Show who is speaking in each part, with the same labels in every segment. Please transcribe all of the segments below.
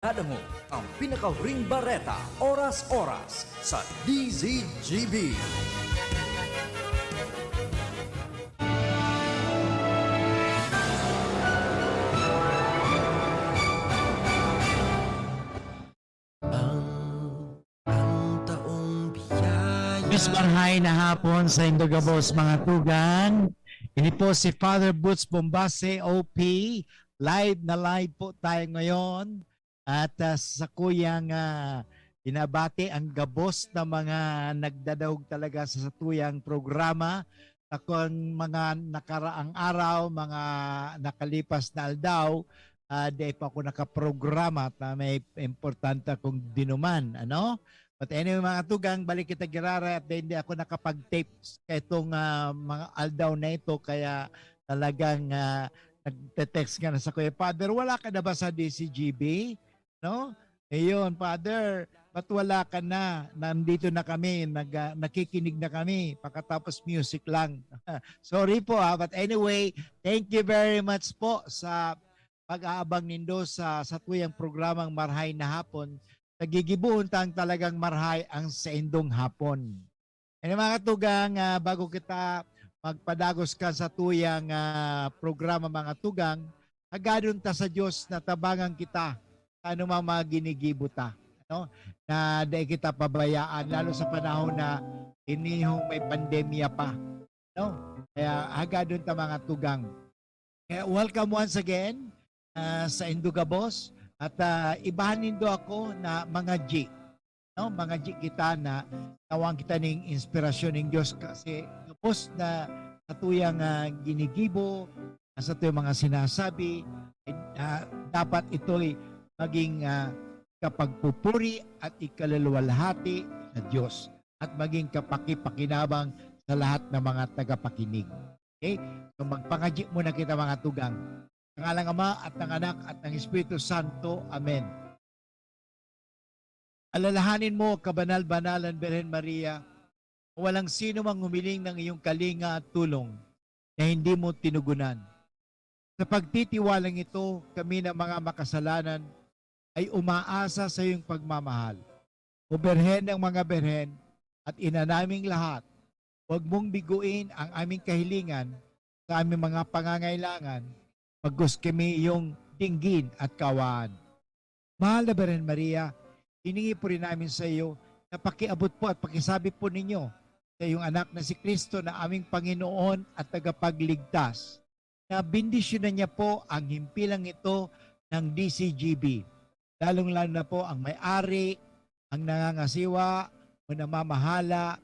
Speaker 1: Kada mo ang pinaka-ring bareta, oras-oras sa DZGB. Ang taong biyaya.
Speaker 2: Marhay na hapon sa Indogabos mga tugan. Ini po si Father Boots Bombase, OP. Live na live po tayo ngayon. At sa kuyang inabati ang gabos na mga nagdadaog talaga sa satuyang programa. Akong mga nakaraang araw, mga nakalipas na aldaw, di pa ako nakaprograma na may importante akong dinuman. Ano? But anyway mga tugang, balik kita girara at hindi ako nakapag-tape sa itong mga aldaw na ito kaya talagang nagte-text nga na sa kuya, Father, wala ka na ba sa DCGB? No? Ayun, Father, ba't wala ka na? Nandito na kami, nakikinig na kami, pagkatapos music lang. Sorry po but anyway, thank you very much po sa pag-aabang nindo sa tuyang programang Marhay na Hapon. Nagigibuntang talagang marhay ang sa indong hapon. And mga tugang, bago kita magpadagos ka sa tuyang programa mga tugang, agadon ta sa Diyos na tabangan kita ano mga ginigibo ta. No? Na dahil kita pabayaan, lalo sa panahon na inihong may pandemya pa. No? Kaya agadon ta mga tugang. Kaya welcome once again sa Indogabos. At ibahan nindo ako na mga G. No? Mga G kita na tawang kita ng inspirasyon ng Diyos kasi tapos na sa tuyang ginigibo, sa tuyang mga sinasabi, dapat ito'y maging kapagpupuri at ikaluluwalhati sa Diyos at maging kapakipakinabang sa lahat ng mga tagapakinig. Okay? So magpangaji muna kita mga tugang. Ng alang Ama at ng Anak at ng Espiritu Santo. Amen. Alalahanin mo, kabanal-banalan Birhen Maria, walang sino mang humiling ng iyong kalinga at tulong na hindi mo tinugunan. Sa pagtitiwalang ito, kami na mga makasalanan ay umaasa sa iyong pagmamahal. O Birhen ng mga Birhen at ina naming lahat, huwag mong biguin ang aming kahilingan sa aming mga pangangailangan pagkus kami iyong dinggin at kawaan. Mahal na Birhen Maria, hiningi po rin namin sa iyo na pakiabot po at pakisabi po ninyo sa iyong anak na si Kristo na aming Panginoon at tagapagligtas na bindisyonan niya po ang himpilang ito ng DCGB. Lalong-lalo na po ang may-ari, ang nangangasiwa, o namamahala,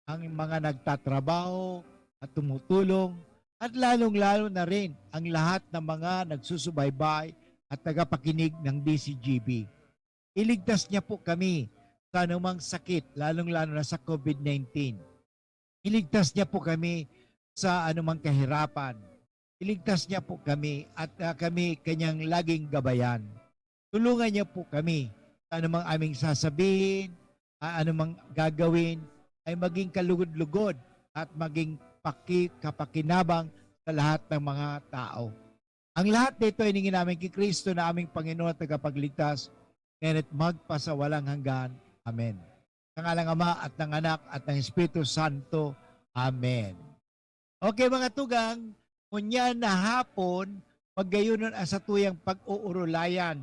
Speaker 2: ang mga nagtatrabaho at tumutulong, at lalong-lalo na rin ang lahat ng mga nagsusubaybay at tagapakinig ng DCGB. Iligtas niya po kami sa anumang sakit, lalong-lalo na sa COVID-19. Iligtas niya po kami sa anumang kahirapan. Iligtas niya po kami at kami kanyang laging gabayan. Tulungan niya po kami sa anumang aming sasabihin, anumang gagawin, ay maging kalugod-lugod at maging kapakinabang sa lahat ng mga tao. Ang lahat nito ay hingin namin kay Kristo na aming Panginoon at tagapagligtas, ngayon magpasawalang hanggan. Amen. Sa ngalang Ama at ng Anak at ng Espiritu Santo. Amen. Okay mga tugang, kunya na hapon, paggayunon ang satuyang pag-uurulayan.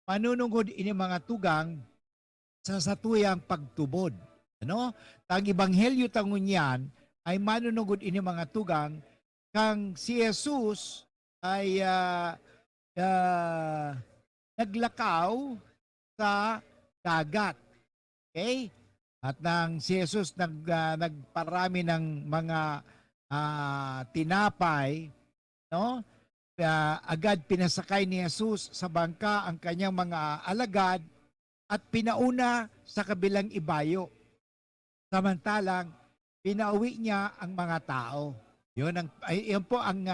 Speaker 2: Manunungod ini mga tugang sa satuyang pagtubod. Ano? Tang Ebanghelyo tangunyan, ay manunugod ini mga tugang kang si Jesus ay naglakaw sa dagat. Okay? At nang si Jesus nagparami ng mga tinapay, no? Agad pinasakay ni Jesus sa bangka ang kanyang mga alagad at pinauna sa kabilang ibayo. Samantalang pinauwi niya ang mga tao. Yun po ang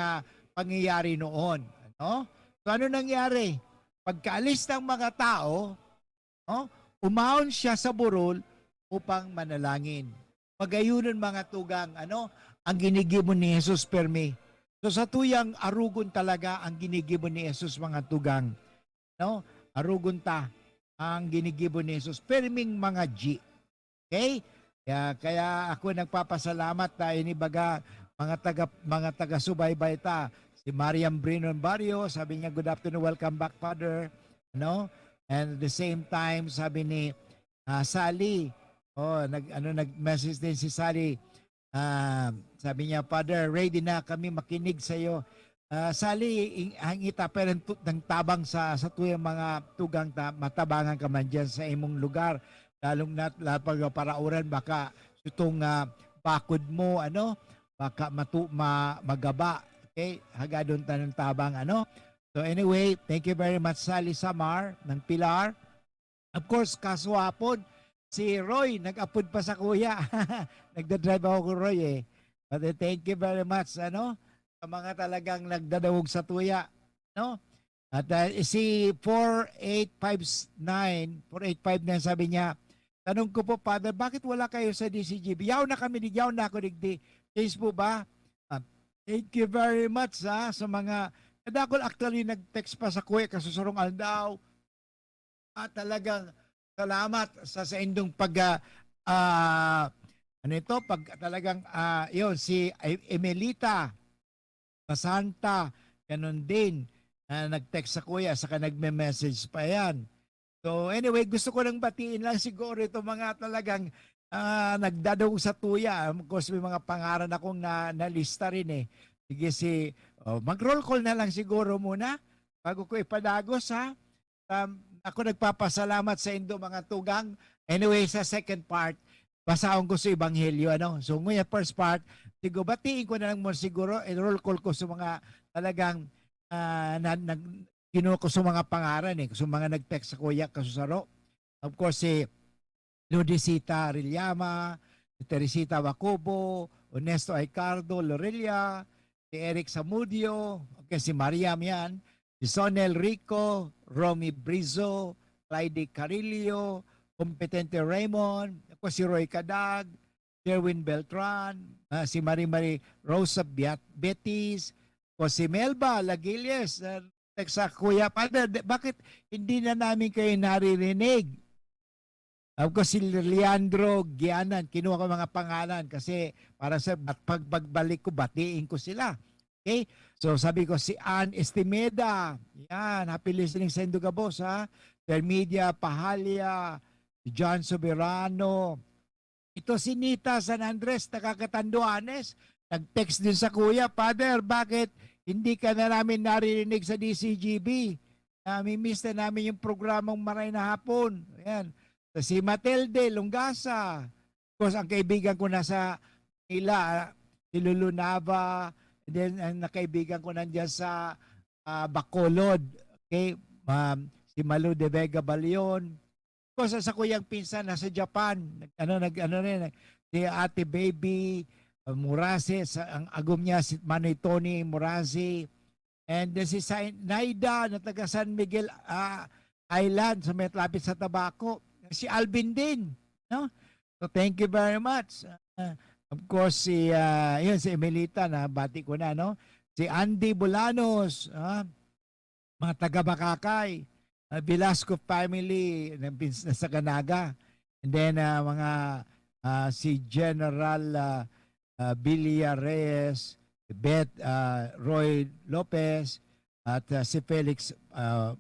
Speaker 2: pangyayari noon. Ano? So ano nangyari? Pagkaalis ng mga tao, umahon siya sa burol upang manalangin. Pagayunon mga tugang, ang ginigibon ni Jesus permi. So sa tuyang arugon talaga ang ginigibon ni Jesus mga tugang. No?
Speaker 3: arugunta ang ginigibo ni Jesus. Perming mga G. Okay? Kaya ako nagpapasalamat na inibaga mga taga subaybay ta. Si Mariam Brinon Barrio, sabi niya, good afternoon, welcome back, Father. Ano? And at the same time, sabi ni Sally, nag-message din si Sally. Sabi niya, Father, ready na kami makinig sa iyo. Sally, hangita pero ng tabang sa tuyang mga tugang matabangan ka man dyan sa imong lugar. Lalong na parauran baka itong bakod mo baka magaba, okay, hagadon tanong tabang so anyway, thank you very much Sally Samar ng Pilar. Of course kaswapon si Roy, nag-upload pa sa kuya. Nagda-drive ako Roy but thank you very much sa mga talagang nagdadawog sa tuya at si 4859 sabi niya, tanong ko po, Father, bakit wala kayo sa DCGB? Yaw na kami, yaw na ako digdi. Case po ba? Thank you very much sa mga, kadakol actually nag-text pa sa kuya, kasusurong aldaw. Talagang salamat sa indong pag talagang yun, si Emelita Santa, ganun din, nag-text sa kuya, saka nagme-message pa yan. So anyway, gusto ko nang batiin lang siguro ito mga talagang nagdadong sa tuya. Of course, may mga pangalan akong nalista rin Sige, mag-roll call na lang siguro muna bago ko ipadagos ako nagpapasalamat sa indo mga tugang. Anyway, sa second part, basaon ko sa Ebanghelyo. So ngayon, first part, siguro batiin ko na lang mo siguro, roll call ko sa mga talagang kinuha ko sa mga pangaran sa mga nag-text sa kuya kasusaro. Of course, si Ludicita Arillama, si Teresita Wacubo, Ernesto Aicardo Lorella, si Eric Samudio, okay, si Mariam yan, si Sonel Rico, Romy Brizo, Clyde Carillo, Competente Raymond, ako si Roy Cadag, Sherwin Beltran, si Marie Rosa Betis, o si Melba Laguilles, sa kuya, Father, bakit hindi na namin kayo naririnig? Ako si Leandro Gianan, kinuha ko mga pangalan kasi para sa pagbalik ko, batiin ko sila. Okay? So sabi ko si Ann Estimeda, yan, happy listening sa Indugabos Termedia Pahalia, si John Soberano, ito si Nita San Andres, Nakakatanduanes, nag-text din sa kuya, Father, bakit hindi ka na namin naririnig sa DCGB? Namimiss na namin yung programang Maray na Hapon. Ayan. Si Matilde Lungasa. Of course, ang kaibigan ko nasa Manila, si Lulu Nava. And then, ang nakaibigan ko nandiyan sa Bacolod. Okay? Si Malu de Vega Balion. Of course, sa kuyang pinsan nasa Japan. Si Ate Baby Murase, ang agom niya si Manoy Tony Murase, and si Naida na taga San Miguel Island sa may lapit sa Tabaco, si Alvin din, so thank you very much. Of course si si Emelita na bati ko na, si Andy Bolanos, mga taga Bakakay, Velasco family na sa Canaga, and then mga si General Bilia Reyes, Beth Roy Lopez, at si Felix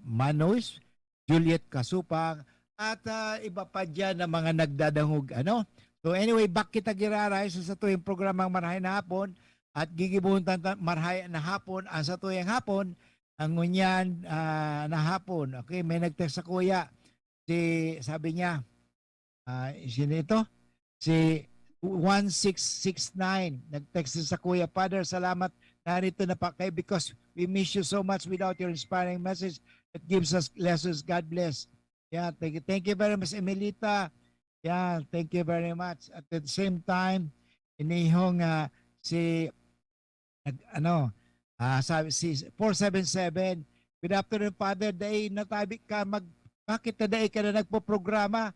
Speaker 3: Manois, Juliet Kasupang, at iba pa dyan na mga nagdadangog. So anyway, back kita giraray sa tuwing programang Marahay na Hapon at gigibuntan Marahay na Hapon sa tuwing hapon ang ngunyan na hapon. Okay, may nag-text sa kuya. Sabi niya, sino ito? Si 1669 nag-text sa kuya, Father, salamat narito na pa kayo because we miss you so much. Without your inspiring message that gives us lessons. God bless. Yeah, thank you very much, Emelita. Yeah, thank you very much. At the same time, inihong sabi si 477, good afternoon, Father. Day natabi ka bakit na day ka na nagpo-programa?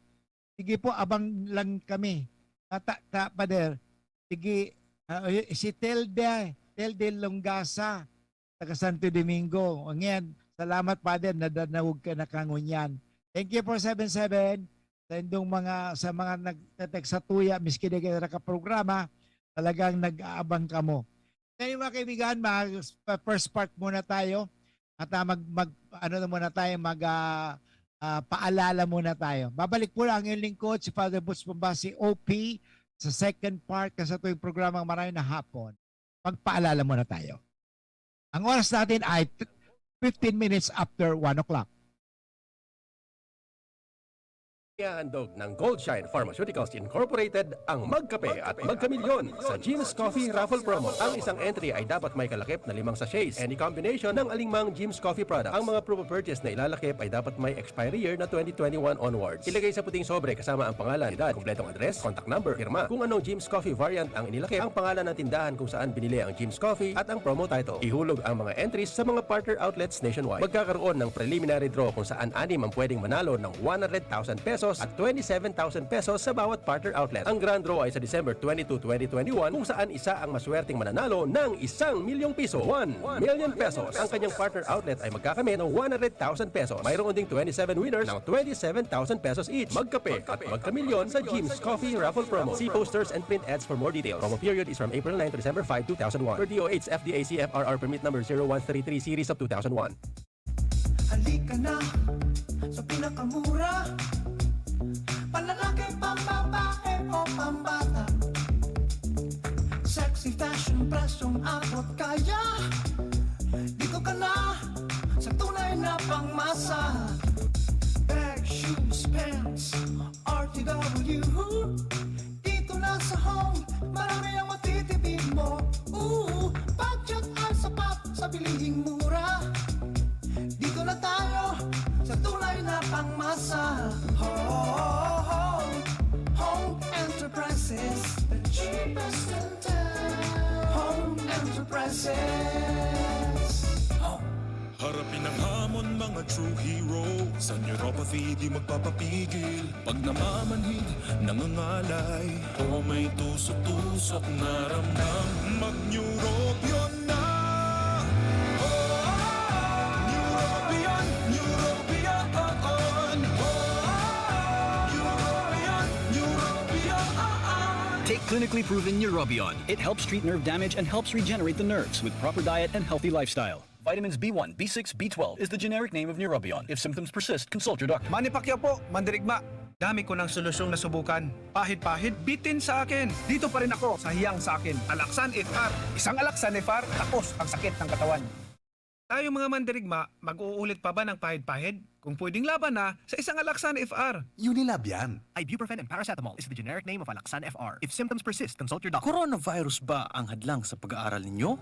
Speaker 3: Sige po, abang lang kami. Pader, sige, si Telde Longasa, taga Santo Domingo. Ang yan, Salamat, Father, nadanawag ka na kangunyan. Thank you for 77. Sa mga nagtetext sa tuya, miski di ka programa, talagang nag-aabang ka mo. Ngayon mga kaibigan, first part muna tayo. At paalala muna tayo. Babalik po lang ang iyong lingkod, si Father Butch Bombasi, OP, sa second part kasi ito yung programang Maray na Hapon. Magpaalala muna tayo. Ang oras natin ay 15 minutes after 1 o'clock.
Speaker 4: Handog ng Goldshine Pharmaceuticals Incorporated ang magkape at magkamilyon sa Jim's Coffee Raffle Promo. Ang isang entry ay dapat may kalakip na 5 sachets. Any combination ng alingmang Jim's Coffee product. Ang mga promo purchase na ilalakip ay dapat may expiry year na 2021 onwards. Ilagay sa puting sobre kasama ang pangalan, edad, kumpletong address, contact number, firma. Kung anong Jim's Coffee variant ang inilakip, ang pangalan ng tindahan kung saan binili ang Jim's Coffee at ang promo title. Ihulog ang mga entries sa mga partner outlets nationwide. Magkakaroon ng preliminary draw kung saan 6 ang pwedeng manalo ng 100,000 pesos at 27,000 pesos sa bawat partner outlet. Ang grand draw ay sa December 22, 2021 kung saan isa ang maswerteng mananalo ng 1,000,000 piso. 1 million pesos. Ang kanyang partner outlet ay magkakamit ng 100,000 pesos. Mayroon ding 27 winners ng 27,000 pesos each. Magkape at magkamilyon sa Jim's Coffee Raffle Promo. See posters and print ads for more details. Promo period is from April 9 to December 5, 2001. Per DOH FDA CFRR permit number 0133 series of 2001.
Speaker 5: Halika na sa pinakamura, panlalaki, pambabae o pambata. Sexy fashion, presyong abot kaya. Dito ka na sa tunay na pangmasa. Bag, shoes, pants, RTW. Dito na sa home, marami ang matitipid mo. Budget ay sapat sa bilihing mura. Dito na tayo sa tunay na pangmasa. Home Enterprises, the cheapest in town. Home Enterprises.
Speaker 6: Harapin ang hamon, mga true hero. Sa neuropathy di magpapapigil. Pag namamanhid, nangangalay, o may tusok-tusok na ramdam, mag-neurobion na. Neurobion, Neurobion,
Speaker 7: Take clinically proven Neurobion. It helps treat nerve damage and helps regenerate the nerves with proper diet and healthy lifestyle. Vitamins B1, B6, B12 is the generic name of Neurobion. If symptoms persist, consult your doctor.
Speaker 8: Manny Pacquiao po, Mandirigma. Dami ko ng solusyong nasubukan. Pahid-pahid, bitin sa akin. Dito pa rin ako sa hiyang sa akin. Alaxan FR. Isang Alaxan FR, tapos ang sakit ng katawan. Tayo mga Mandirigma, mag-uulit pa ba ng pahid-pahid? Kung pwedeng laban na sa isang Alaxan FR.
Speaker 9: Unilab yan.
Speaker 10: Ibuprofen and paracetamol is the generic name of Alaxan FR. If symptoms persist, consult your doctor.
Speaker 1: Coronavirus ba ang hadlang sa pag-aaral ninyo?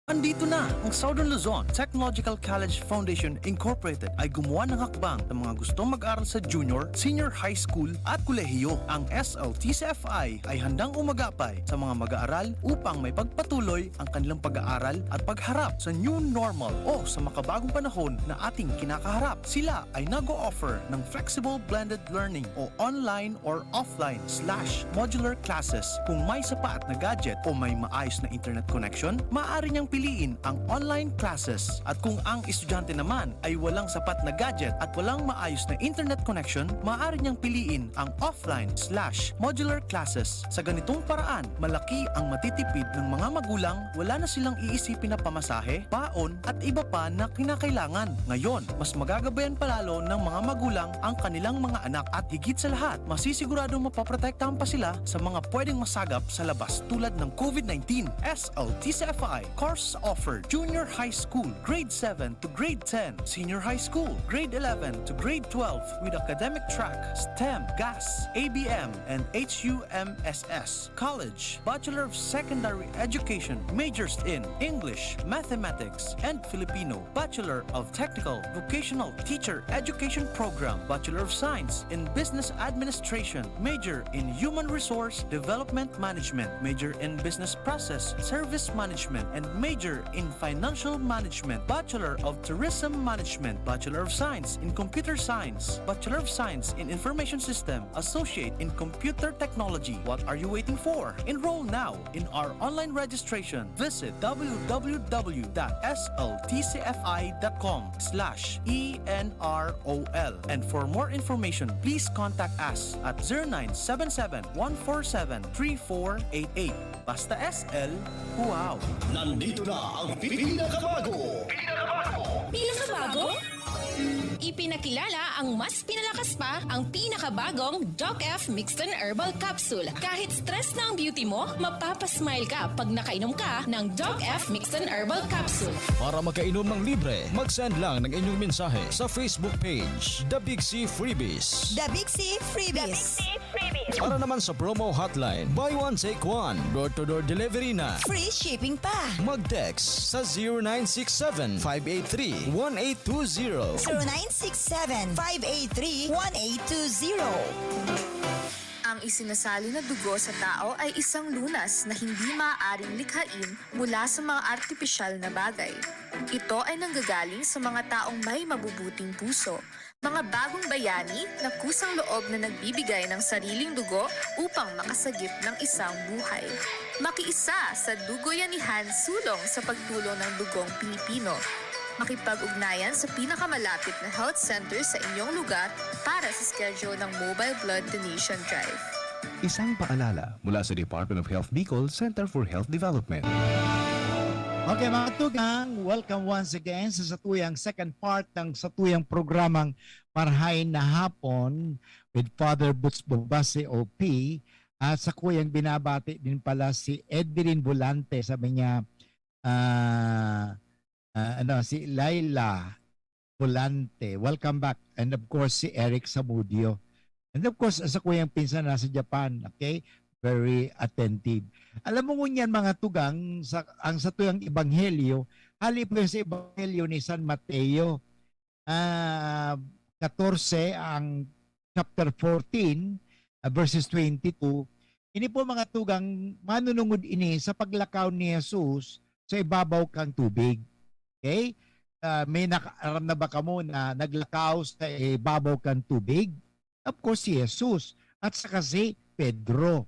Speaker 1: Andito na ang Southern Luzon Technological College Foundation Incorporated ay gumawa ng hakbang ng mga gustong mag-aral sa junior, senior high school at kolehiyo. Ang SLTCFI ay handang umagapay sa mga mag-aaral upang may pagpatuloy ang kanilang pag-aaral at pagharap sa new normal o sa makabagong panahon na ating kinakaharap. Sila ay nag-o-offer ng flexible blended learning o online or offline/modular classes. Kung may sapat na gadget o may maayos na internet connection, maaari niyang piliin ang online classes. At kung ang estudyante naman ay walang sapat na gadget at walang maayos na internet connection, maaari niyang piliin ang offline/modular classes. Sa ganitong paraan, malaki ang matitipid ng mga magulang, wala na silang iisipin na pamasahe, baon at iba pa na kinakailangan. Ngayon, mas magagabayan palalo ng mga magulang ang kanilang mga anak at higit sa lahat, masisiguradong mapoprotektahan pa sila sa mga pwedeng masagap sa labas tulad ng COVID-19. SLTCFI course offered junior high school, grade 7 to grade 10, senior high school, grade 11 to grade 12 with academic track, STEM, GAS, ABM, and HUMSS. College, Bachelor of Secondary Education, majors in English, Mathematics, and Filipino. Bachelor of Technical Vocational Teacher Education Program, Bachelor of Science in Business Administration, major in Human Resource Development Management, major in Business Process Service Management, and major major in Financial Management, Bachelor of Tourism Management, Bachelor of Science in Computer Science, Bachelor of Science in Information System, Associate in Computer Technology. What are you waiting for? Enroll now in our online registration. Visit www.sltcfi.com/ENROL. And for more information, please contact us at 0977-147-3488. Basta SL, wow!
Speaker 9: Nandito na ang pinakabago!
Speaker 11: Pinakabago? Ipinakilala ang mas pinalakas pa ang pinakabagong Doc F Mixed and Herbal Capsule. Kahit stress na ang beauty mo, mapapasmile ka pag nakainom ka ng Doc F Mixed and Herbal Capsule.
Speaker 9: Para makainom ng libre, mag-send lang ng inyong mensahe sa Facebook page, The Big C Freebies.
Speaker 11: The Big C Freebies.
Speaker 9: Para naman sa promo hotline, buy one take one, door-to-door delivery na.
Speaker 11: Free shipping pa.
Speaker 9: Mag-text sa 0967-583-1820.
Speaker 11: 0967-583-1820.
Speaker 12: Ang isinasali na dugo sa tao ay isang lunas na hindi maaaring likhain mula sa mga artipisyal na bagay. Ito ay nanggagaling sa mga taong may mabubuting puso, mga bagong bayani na kusang loob na nagbibigay ng sariling dugo upang makasagip ng isang buhay. Makiisa sa Dugoyanihan sulong sa pagtulong ng dugong Pilipino. Makipag-ugnayan sa pinakamalapit na health center sa inyong lugar para sa schedule ng Mobile Blood Donation Drive.
Speaker 13: Isang paalala mula sa Department of Health Bicol Center for Health Development.
Speaker 3: Okay mga tugang, welcome once again sa satuyang second part ng satuyang programang Marhain na Hapon with Father Butz Bombase OP. At sa kuyang binabati din pala si Edwin Volante, sabi niya, si Laila Volante. Welcome back. And of course, si Eric Samudio. And of course, sa kuyang pinsan nasa Japan. Okay? Very attentive. Alam mo ngunyan mga tugang, ang sa tuyang Ebanghelyo, halip po sa Ebanghelyo ni San Mateo, 14, ang chapter 14, verses 22, ini po mga tugang, manunungod ini sa paglakaw ni Jesus sa ibabaw kang tubig. Okay? May nakaaram na ba kamo na naglakaw sa ibabaw kang tubig? Of course, si Jesus. At saka si Pedro.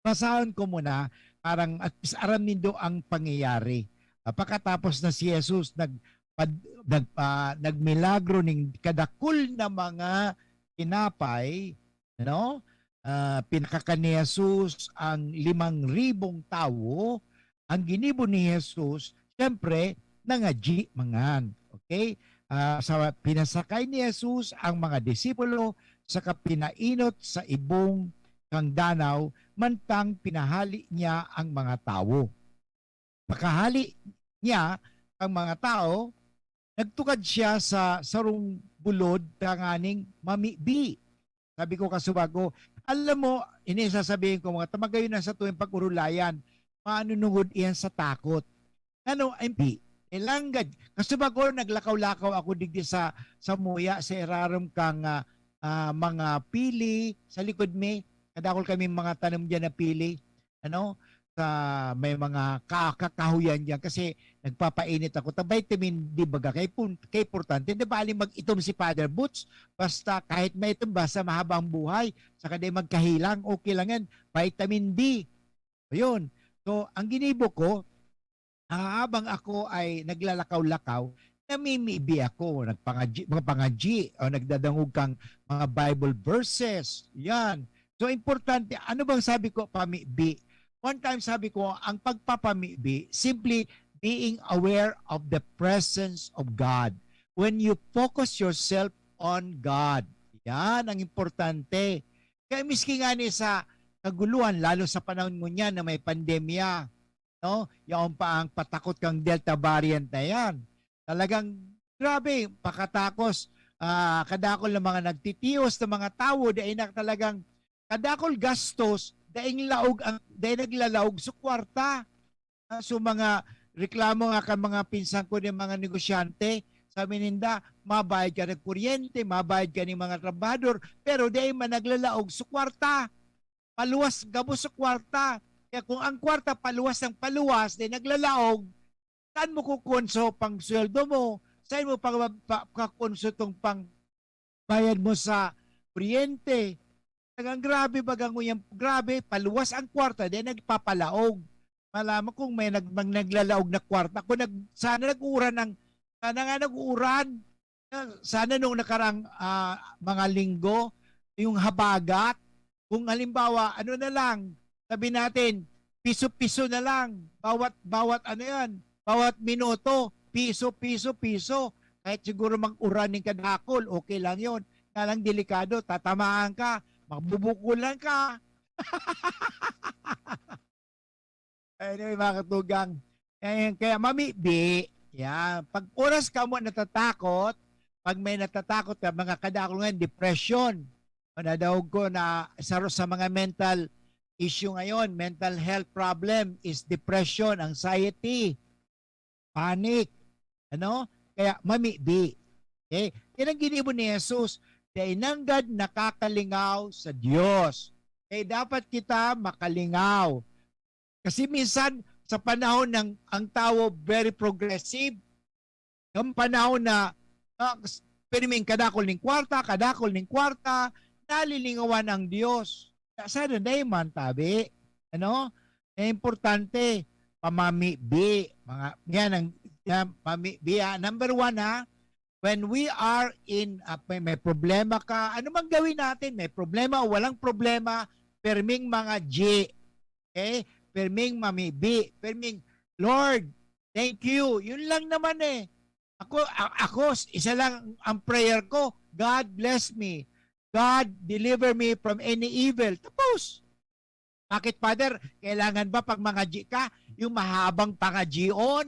Speaker 3: Basahan ko muna, parang at aram nindo ang pangyayari. Pagkatapos na si Jesus nagmilagro ng kadakul na mga tinapay, no? Pinakakan ni Jesus ang 5,000 tao. Ang ginibo ni Jesus, siyempre, nangadji mangan. Okay? Pinasakay ni Jesus ang mga disipulo sa pinainot sa ibong kang danaw, mantang pinahali niya ang mga tao. Pakahali niya ang mga tao, nagtukad siya sa sarong bulod kanganing mamibi. Sabi ko kasubago, alam mo, inisasabihin ko mga tamagayon na sa tuwing pag-urulayan, manunungod iyan sa takot. Ano, MP, ilanggad. Kasubago, naglakaw-lakaw ako digdi sa muya, sa iraram kang mga pili, sa likod may, kadakol kami mga tanong dyan na pili, ano, sa may mga kakahuyan dyan kasi nagpapainit ako. Ta vitamin D baga, kay importante, di ba aling mag-itom si Father Butz? Basta kahit may itom basta mahabang buhay, saka di magkahilang, okay lang yan, vitamin D. Ayun. So, ang ginibo ko, habang ako ay naglalakaw-lakaw, namimibi ako, nagpangaji, o nagdadangog kang mga Bible verses. Yan. So, importante, ano bang sabi ko, pamibi? One time sabi ko, ang pagpapamibi, simply being aware of the presence of God. When you focus yourself on God. Yan ang importante. Kaya miski nga ni sa kaguluhan, lalo sa panahon mo niyan na may pandemya, no? Yung pa ang patakot kang Delta variant na yan. Talagang grabe, pakatakos. Kadakol ng mga nagtitiyos ng mga tao, dahil na talagang kadakol gastos, dahil naglalaog sa kwarta. So mga reklamo nga ka mga pinsan ko ng mga negosyante, sabi ninda, mabayad ka ng kuryente, mabayad ka ng mga trabador, pero dahil man naglalaog sa kwarta. Paluwas gabo sa kwarta. Kaya kung ang kwarta paluwas ng paluwas, dahil naglalaog, Saan mo kukonso pang sweldo mo? Saan mo kakonso tong pang bayad mo sa kuryente? Tagang grabe bagang mo yan. Grabe, paluwas ang kwarta, then nagpapalaog. Malaman kung may naglalaog na kwarta. Sana nag-uuran sana nung nakarang mga linggo, yung habagat, kung halimbawa, ano na lang, sabi natin, piso-piso na lang, bawat ano yan, bawat minuto, piso. Kahit siguro mag-uran ng kadakol, okay lang yon. Nga lang delikado, tatamaan ka, magbubukulan ka. Anyway, mga katugang, kaya Mami B, yan, pag oras ka mo natatakot, pag may natatakot ka, mga kadakol ngayon, depression. Nadawag ko na sa mga mental issue ngayon, mental health problem is depression, anxiety, panic. Ano? Kaya Mami B. Okay? Yan ang ginibon ni Jesus. Dahil nanggad nakakalingaw sa Diyos. Kaya dapat kita makalingaw. Kasi minsan sa panahon ng ang tao very progressive, yung panahon na piriming kadakol ng kwarta, nalilingawan ang Diyos. Sana na man tabi. Ano? Importante, Mami B. Mami B. Number 1 when we are in, may problema ka, ano mang gawin natin, may problema o walang problema, perming mga G. Okay? Perming Mami B. Perming, Lord, thank you. Yun lang naman eh. Ako, isa lang ang prayer ko, God bless me. God, deliver me from any evil. Tapos, bakit, Father? Kailangan ba pag mga G ka, yung mahabang pang-G-on?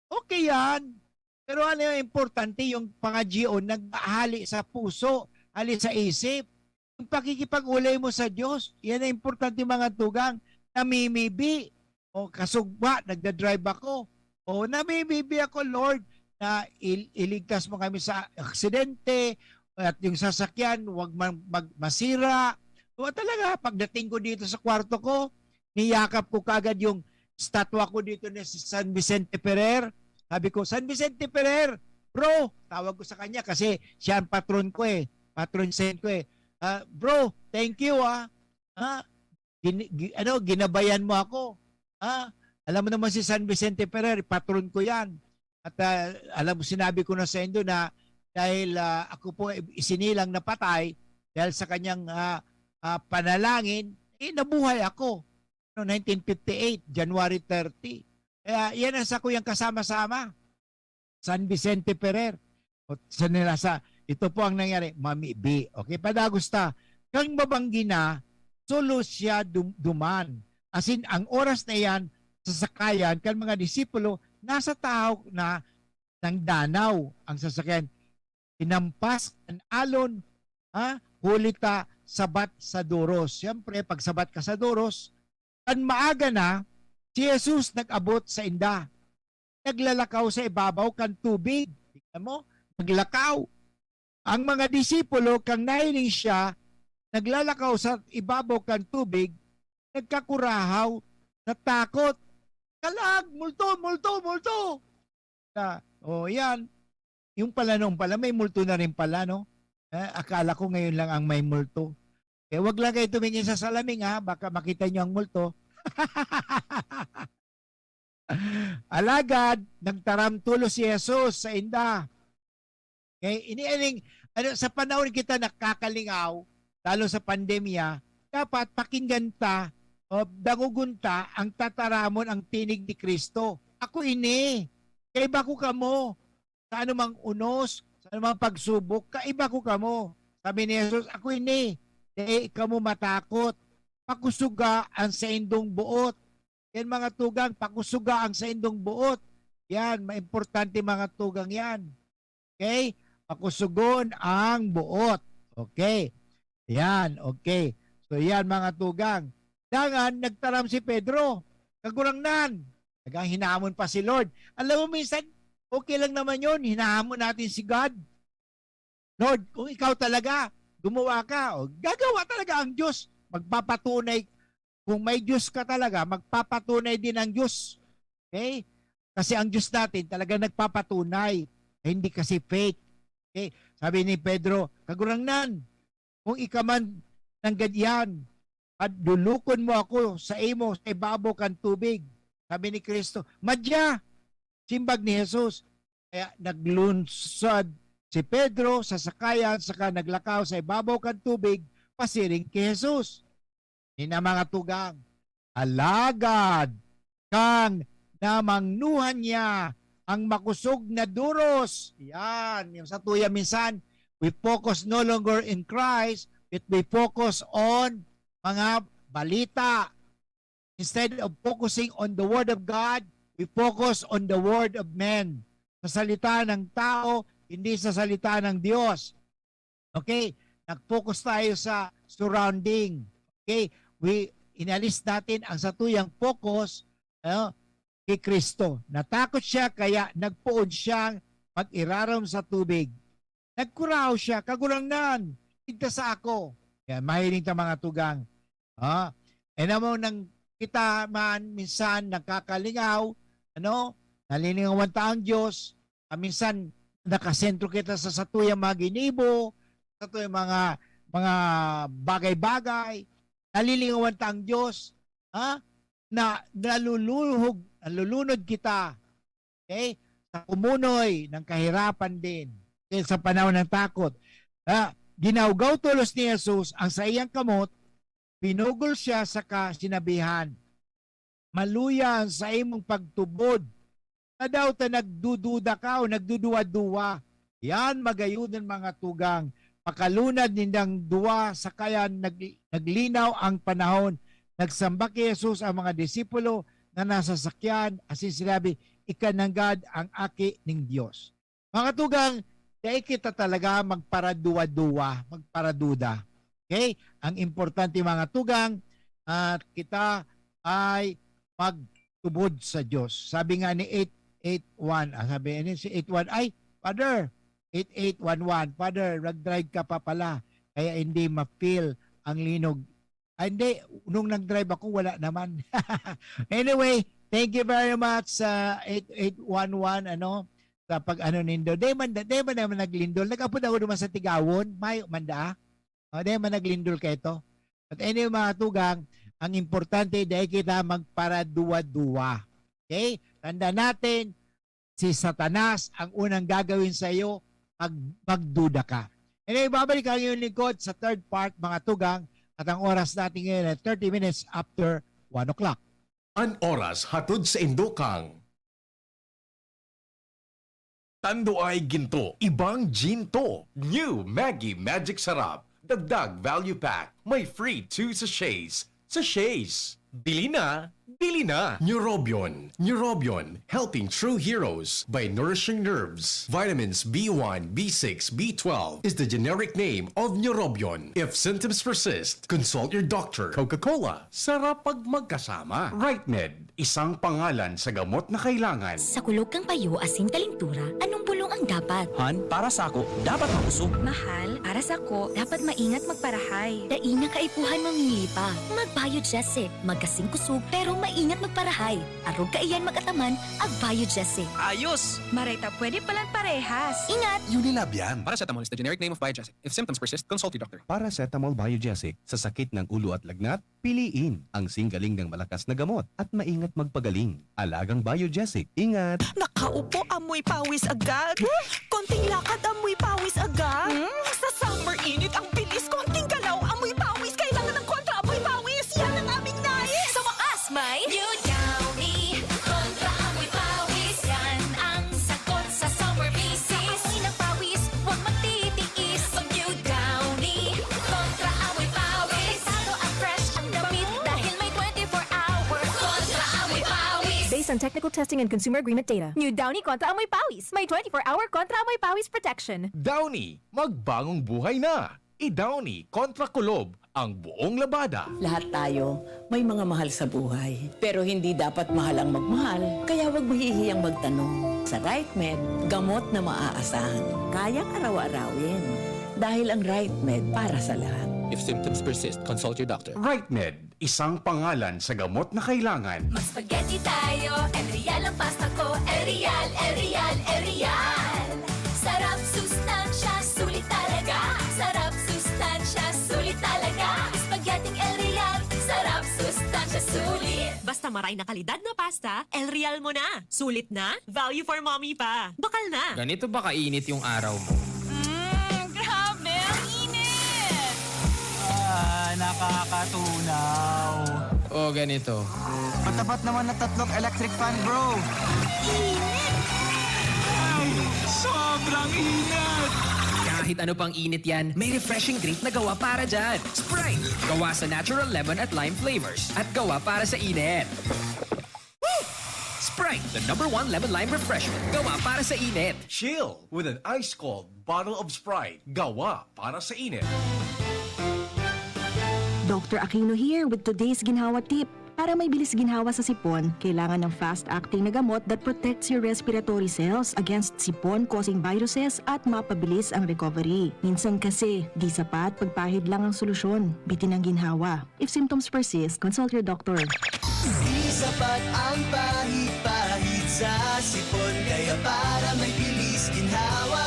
Speaker 3: Okay yan. Pero ano yung importante, yung pang-G-on, naghali sa puso, hali sa isip. Yung pakikipag-ulay mo sa Diyos, yan ang importante mga tugang. Namimibi. O kasugba, nagdadrive ako. O namimibi ako, Lord, na iligtas mo kami sa aksidente, at yung sasakyan, huwag masira. O talaga, pagdating ko dito sa kwarto ko, niyakap ko kagad yung statwa ko dito ni San Vicente Ferrer. Sabi ko, San Vicente Ferrer, bro, tawag ko sa kanya kasi siya ang patron ko eh. Patron saint ko eh. Bro, thank you ginabayan mo ako. Alam mo naman si San Vicente Ferrer, patron ko yan. At alam mo, sinabi ko na sa inyo na dahil ako po isinilang na patay, dahil sa kanyang panalangin, nabuhay ako. 1958, January 30. Kaya yan ang sa kuyang kasama-sama. San Vicente Ferrer. Ito po ang nangyari, Mami B. Okay, padagusta. Kang mabanggi na, solo siya duman. As in, ang oras na yan, sasakayan, kan mga disipulo, nasa tao na ng danaw ang sasakyan. Inampas ang alon, hulita, sabat sa duros. Siyempre, pag sabat ka sa duros, kan maaga na, si Jesus nag-abot sa inda. Naglalakaw sa ibabaw kan tubig. Tingnan mo, naglakaw. Ang mga disipulo, kang nahiling siya, naglalakaw sa ibabaw kan tubig, nagkakurahaw, natakot. Kalag, multo. Yan. Yung pala nung pala, may multo na rin pala, no? Akala ko ngayon lang ang may multo. Wag lang kayo tumingin sa salamin, baka makita nyo ang multo. Alagad, nagtaramtulo si Jesus sa inda. Sa panahon kita nakakalingaw, lalo sa pandemya, dapat pakinggan ta o dangugunta ang tataramon ang tinig ni Kristo. Ako kaiba ko kamo. Sa anumang unos, sa anumang pagsubok, kaiba ko kamo. Sabi ni Jesus, ako kamo matakot. Pakusuga ang sa indong buot. Yan mga tugang, pakusuga ang sa indong buot. Yan, maimportante mga tugang yan. Okay? Pakusugon ang buot. Okay. Yan, okay. So yan mga tugang. Dangan, nagtaram si Pedro. Kagurangnan. Hinamon pa si Lord. Alam mo minsan, okay lang naman yun. Hinahamon natin si God. Lord, kung ikaw talaga, gumawa ka, gagawa talaga ang Diyos. Magpapatunay, kung may Diyos ka talaga, magpapatunay din ang Diyos. Okay? Kasi ang Diyos natin talaga nagpapatunay. Hindi kasi fake. Okay? Sabi ni Pedro, kagurangnan, kung ikaman ng ganyan, at dulukon mo ako sa imo, sa ibabaw kan tubig. Sabi ni Kristo, madya, simbag ni Jesus. Kaya naglunsad si Pedro sa sakayan, saka naglakaw sa ibabaw kan tubig, pasiring kay Jesus. Ina mga tugang, alagad kang namangnuhan niya ang makusog na duros. Yan, yung sa tuya minsan, we focus no longer in Christ, but we focus on mga balita. Instead of focusing on the Word of God, we focus on the Word of men. Sa salita ng tao, hindi sa salita ng Diyos. Okay? Nag-focus tayo sa surrounding. Okay? Inalis natin ang satuyang focus kay Kristo. Natakot siya kaya nagpuon siyang mag-irarom sa tubig. Nagkuraw siya, kagulangnan, igtas sa ako. Kaya mahiling ta mga tugang. Mo nang kita man minsan nakakalingaw, nalilinawan ta ang Diyos, minsan nakasentro kita sa satuyang mga ginibo, satuyang mga bagay-bagay, nalilinawan ta ang Diyos, na nalulunod kita, okay? Sa kumunoy ng kahirapan din, okay? Sa panahon ng takot. Ginawgaw tulos ni Jesus ang sa iyang kamot, pinugol siya sa sinabihan, maluyan sa imong pagtubod, na daw ta nagdududa ka o nagduduwa-duwa. Yan magayunan mga tugang, pakalunad nindang duwa sa kaya naglinaw ang panahon. Nagsamba kay Jesus ang mga disipulo na nasa sakyan, asin sinabi, ikananggad ang aki ng Diyos. Mga tugang, dahil kita talaga magparaduwa-duwa, magparaduda. Okay? Ang importante mga tugang, kita ay magtubod sa Diyos. Sabi nga ni 881, sabi ni si 81, ay, Father, 8811, Father, nag-drive ka pa pala, kaya hindi ma-feel ang linog. Hindi, nung nag-drive ako, wala naman. Anyway, thank you very much sa 8811, sa pag-ano nindo. Di man naman naglindol. Nag-apod ako naman sa Tigawon, Mayo, manda. Di man naglindol ka ito. But anyway, mga tugang, ang importante, dahil kita magparaduwa-duwa. Okay? Tanda natin, si Satanas, ang unang gagawin sa iyo, magduda ka. Anyway, babalik ang iyong lingkod sa third part, mga tugang, at ang oras natin ngayon ay 30 minutes after 1 o'clock.
Speaker 4: An oras hatod sa Indokang. Tando ay ginto, ibang ginto. New Maggie Magic Sarap. Dagdag value pack. May free 2 sachets. Sachets. Bili na. Bili na. Neurobion. Neurobion. Helping true heroes by nourishing nerves. Vitamins B1, B6, B12 is the generic name of Neurobion. If symptoms persist, consult your doctor. Coca-Cola. Sarap pag magkasama. RightMed. Isang pangalan sa gamot na kailangan.
Speaker 11: Sa kulog kang payo asin kalintura, anong bulong ang dapat?
Speaker 10: Han, para sa ako, dapat makusog.
Speaker 11: Mahal, para sa ko, dapat maingat magparahay. Daing kaipuhan mamili pa. Mag-Biogesic, magkasing kusog, pero maingat magparahay. Arog kaiyan mag-ataman, ag-Biogesic.
Speaker 10: Ayos!
Speaker 11: Marita, pwede palang parehas. Ingat!
Speaker 13: Unilab yan.
Speaker 10: Paracetamol is the generic name of Biogesic. If symptoms persist, consult your doctor.
Speaker 13: Paracetamol Biogesic. Sa sakit ng ulo at lagnat, piliin ang singgaling ng malakas na gamot at maingat magpagaling. Alagang Biogesic. Ingat!
Speaker 11: Nakaupo, amoy pawis agad. Konting lakad, amoy pawis agad. Sa summer init, ang bilis. Konting galaw, amoy pawis. Kailangan ng kontra, amoy pawis. Yan ang aming nais. Sa wakas, may New Downy. Kontra amoy pawis. Yan ang sagot sa summer bisis. Amoy ng pawis, huwag magtitiis. Pag New Downy. Kontra amoy pawis. Delikado at fresh ang damit dahil may 24-hour. Kontra amoy pawis.
Speaker 14: Based on technical testing and consumer agreement data, New Downy Kontra Amoy Pawis. May 24-hour Kontra Amoy Pawis protection.
Speaker 4: Downy, magbagong buhay na. I-Downy kontra kulob ang buong labada.
Speaker 15: Lahat tayo may mga mahal sa buhay. Pero hindi dapat mahal ang magmahal. Kaya huwag mahihiyang magtanong. Sa RightMed, gamot na maaasahan. Kayang araw-arawin. Dahil ang RightMed para sa lahat.
Speaker 10: If symptoms persist, consult your doctor.
Speaker 4: RightMed,
Speaker 13: Isang pangalan sa gamot na kailangan.
Speaker 11: Mag-spaghetti tayo, Erial ang pasta ko. Erial, Erial, Erial. Sarap, sustansya, sulit talaga. Sarap, sustansya, sulit talaga. Spaghetti Erial, sarap, sustansya, sulit. Basta maray na kalidad na pasta, Erial mo na. Sulit na, value for mommy pa. Bakal na.
Speaker 10: Ganito ba kainit yung araw mo?
Speaker 11: Grabe, ang init.
Speaker 10: Nakakatunaw. O ganito.
Speaker 5: Matapat naman na 3 electric fan, bro.
Speaker 10: Sobrang init! Kahit ano pang init yan, may refreshing drink na gawa para dyan. Sprite! Gawa sa natural lemon at lime flavors. At gawa para sa init. Sprite, the #1 lemon-lime refreshment. Gawa para sa init.
Speaker 13: Chill with an ice-cold bottle of Sprite. Gawa para sa init.
Speaker 14: Dr. Aquino here with today's ginhawa tip. Para may bilis ginhawa sa sipon, kailangan ng fast-acting na gamot that protects your respiratory cells against sipon-causing viruses at mapabilis ang recovery. Minsan kasi, di sapat pagpahid lang ang solusyon. Bitin ang ginhawa. If symptoms persist, consult your doctor.
Speaker 5: Di sapat ang pahit-pahit sa sipon, kaya para may bilis ginhawa,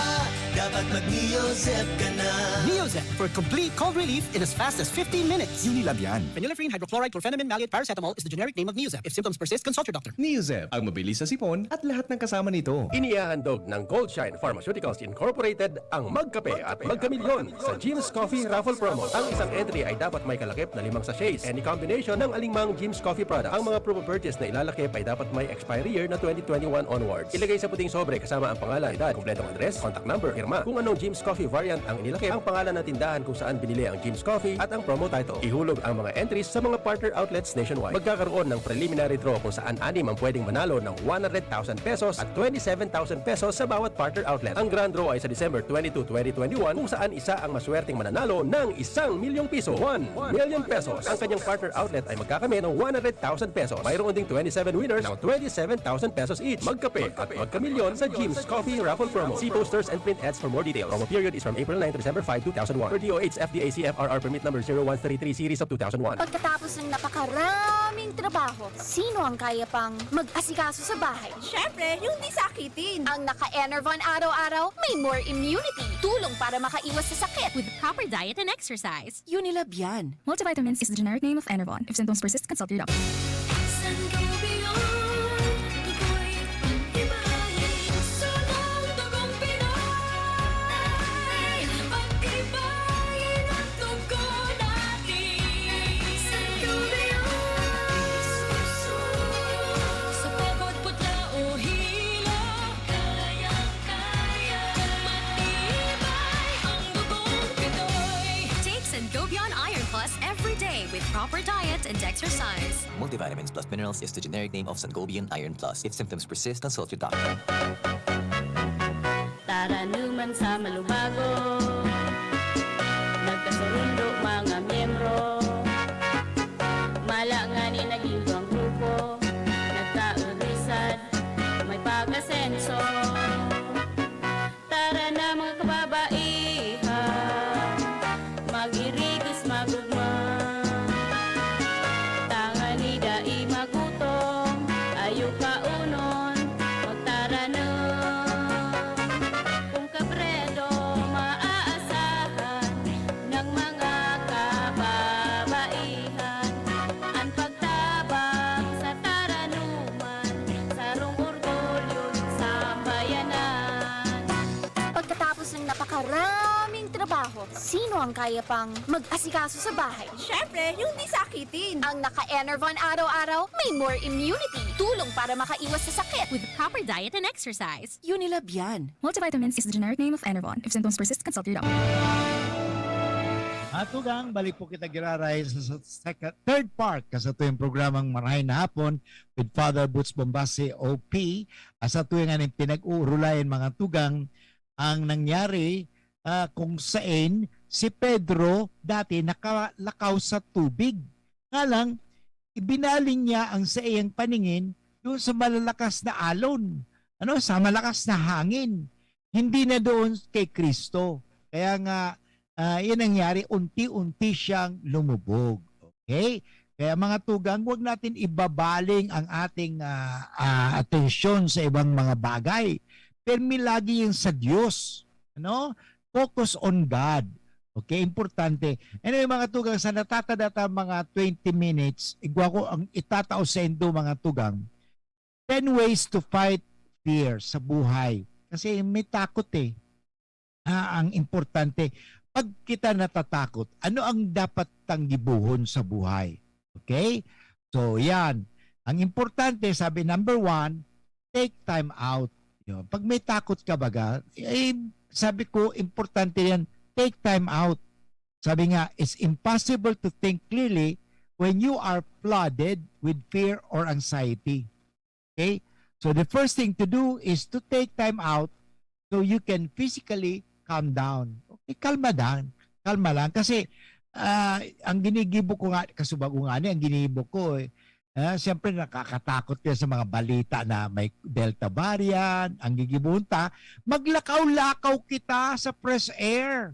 Speaker 5: dapat mag-Neozep ka na.
Speaker 10: Neozep for complete cold relief in as fast as 15 minutes.
Speaker 5: Unilab yan.
Speaker 10: Phenylephrine, hydrochloride, chlorpheniramine, maleate, paracetamol is the generic name of Neozep. If symptoms persist, consult your doctor.
Speaker 13: Neozep, ang mabilis sa sipon at lahat ng kasama nito.
Speaker 4: Inihahandog ng Goldshine Pharmaceuticals Incorporated ang Magkape at Magkamilyon sa Jim's Coffee Raffle Promo. Ang isang entry ay dapat may kalakip na 5 sachets. Any combination ng alingmang Jim's Coffee products. Ang mga promo purchase na ilalakip ay dapat may expiry year na 2021 onwards. Ilagay sa puting sobre kasama ang pangalan, edad, kumpletong address, contact number, firma, kung anong Jim's Coffee variant ang inilakip, ang pangalan ng tindahan kung saan binili ang Jim's Coffee at ang promo title. Ihulog ang mga entries sa mga partner outlets nationwide. Magkakaroon ng preliminary draw kung saan 6 ang pwedeng manalo ng 100,000 pesos at 27,000 pesos sa bawat partner outlet. Ang grand draw ay sa December 22, 2021 kung saan isa ang maswerteng mananalo ng 1 milyong piso. 1 million pesos. Ang kanyang partner outlet ay magkakamit ng 100,000 pesos. Mayroon ding 27 winners ng 27,000 pesos each. Magkape at magkamilyon sa Jim's Coffee Raffle Promo. See posters and print ads for more details. Promo period is from April 9 to December 5, 2001. Per DOH FDA CFRR permit number 0133 series of 2001.
Speaker 12: Pagkatapos ng napakaraming trabaho, sino ang kaya pang mag-asikaso sa bahay?
Speaker 11: Siyempre, yung di sakitin.
Speaker 12: Ang naka-Enervon araw-araw, may more immunity. Tulong para makaiwas sa sakit.
Speaker 11: With proper diet and exercise.
Speaker 12: Unilab yan.
Speaker 14: Multivitamins is the generic name of Enervon. If symptoms persist, consult your doctor.
Speaker 11: Every day with proper diet and exercise.
Speaker 10: Multivitamins plus minerals is the generic name of Sangobion Iron Plus. If symptoms persist, consult your doctor.
Speaker 11: Tara naman sa malubago, nagkasurundo mga miyembro, malangani naging buwang grupo, nagkaurisan, may pag-asenso. Tara na mga kababaihan, mag-irigis magugma, tangan ni dai magutong, ayaw kaunon, magtara na. Kung kabredo maaasahan ng mga kababaihan, ang pagtabang sa taranuman, sarong orgulyo sa bayanan.
Speaker 12: Pagkatapos ng napakaraming trabaho, sino ang kaya pang mag-asikaso sa bahay?
Speaker 11: Siyempre, yung di sakitin.
Speaker 12: Ang naka-Enervon araw-araw, may more immunity. Tulong para makaiwas sa sakit.
Speaker 11: With proper diet and exercise.
Speaker 12: Unilab yan.
Speaker 14: Multivitamins is the generic name of Enervon. If symptoms persist, consult your doctor.
Speaker 2: Atugang, balik po kita giraray sa third part kasi ito yung programang Marahay na Hapon with Father Butch Bombase OP. Asa ito yung aning pinag-uurulayan mga tugang ang nangyari kung saan si Pedro dati nakalakaw sa tubig. Nga lang, ibinaling niya ang sa iyang paningin doon sa malalakas na alon. Sa malakas na hangin. Hindi na doon kay Kristo. Kaya nga, yan nangyari, unti-unti siyang lumubog. Okay?
Speaker 3: Kaya mga tugang, huwag natin ibabaling ang ating atensyon sa ibang mga bagay. Permi lagi yung sa Diyos. Ano? Focus on God. Okay, importante. Anyway, mga tugang, sa natatadata mga 20 minutes, igwa ko ang itatao sa indo, mga tugang, 10 ways to fight fear sa buhay. Kasi may takot eh. Ang importante, pag kita natatakot, ano ang dapat tanggibuhon sa buhay? Okay? So, yan. Ang importante, sabi number 1, take time out. Yun. Pag may takot ka baga, sabi ko, importante yan, take time out. Sabi nga, it's impossible to think clearly when you are flooded with fear or anxiety. Okay? So, the first thing to do is to take time out so you can physically calm down. Okay, kalma lang. Kasi, ang ginigibo ko nga, kasubago nga ang ginigibo ko siyempre nakakatakot yan sa mga balita na may Delta variant, ang gigibunta, maglakaw-lakaw kita sa fresh air.